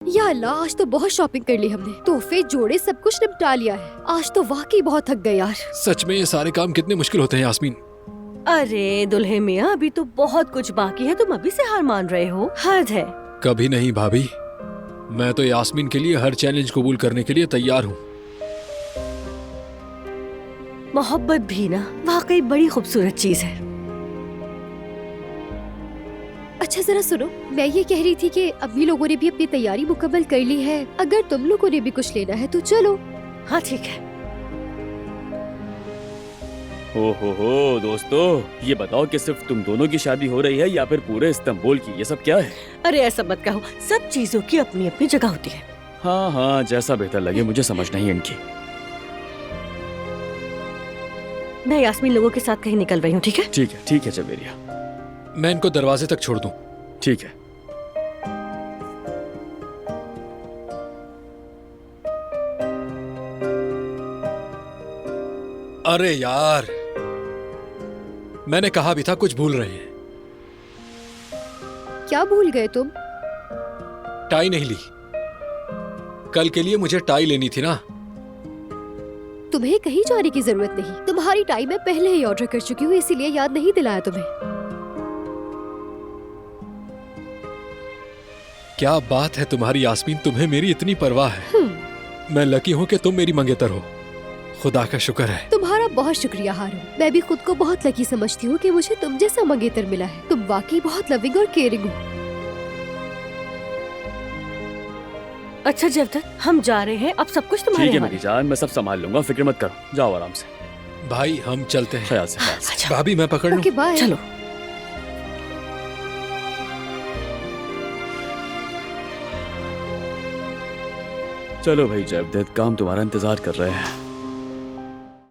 या अल्लाह, आज तो बहुत शॉपिंग कर ली हमने। तोहफे, जोड़े, सब कुछ निपटा लिया है। आज तो वाकई बहुत थक गए यार। सच में ये सारे काम कितने मुश्किल होते हैं यास्मीन। अरे दुल्हे मियाँ, अभी तो बहुत कुछ बाकी है, तुम अभी से हार मान रहे हो, हद है। कभी नहीं भाभी, मैं तो यास्मीन के लिए हर चैलेंज कबूल करने के लिए तैयार हूँ। मोहब्बत भी ना वाकई बड़ी खूबसूरत चीज है। अच्छा जरा सुनो, मैं ये कह रही थी कि अम्मी लोगों ने भी अपनी तैयारी मुकम्मल कर ली है। अगर तुम लोगों ने भी कुछ लेना है तो चलो। हाँ ठीक है। हो दोस्तों, ये बताओ कि सिर्फ तुम दोनों की शादी हो रही है या फिर पूरे इस्तांबुल की? ये सब क्या है? अरे ऐसा मत कहो, सब चीजों की अपनी अपनी जगह होती है। हाँ, जैसा बेहतर लगे, मुझे समझ नहीं इनकी। मैं यास्मीन लोगों के साथ कहीं निकल रही हूँ, ठीक है? ठीक है जवेरिया। मैं इनको दरवाजे तक छोड़ दूं? ठीक है। अरे यार, मैंने कहा भी था कुछ भूल रहे हैं। क्या भूल गए तुम? टाई नहीं ली। कल के लिए मुझे टाई लेनी थी ना। तुम्हें कहीं जाने की जरूरत नहीं। तुम्हारी टाई मैं पहले ही ऑर्डर कर चुकी हूँ, इसीलिए याद नहीं दिलाया तुम्हें। क्या बात है तुम्हारी यास्मीन, तुम्हें मेरी इतनी परवाह है। मैं लकी हूँ कि तुम मेरी मंगेतर हो। खुदा का शुक्र है। तुम्हारा बहुत शुक्रिया हारून। मैं भी खुद को बहुत लकी समझती हूँ कि मुझे तुम जैसा मंगेतर मिला है। तुम वाकई बहुत लविंग और केयरिंग हो। अच्छा जवदत, हम जा रहे हैं, अब सब कुछ तुम्हारे ठीक है हवाले। मेरी जान, मैं सब संभाल लूंगा, फिक्र मत करो। जाओ आराम से। भाई हम चलते हैं। ख्याल से। अच्छा, भाभी मैं पकड़ लूं? Okay bye. चलो। चलो भाई जवदत, काम तुम्हारा इंतजार कर रहे हैं।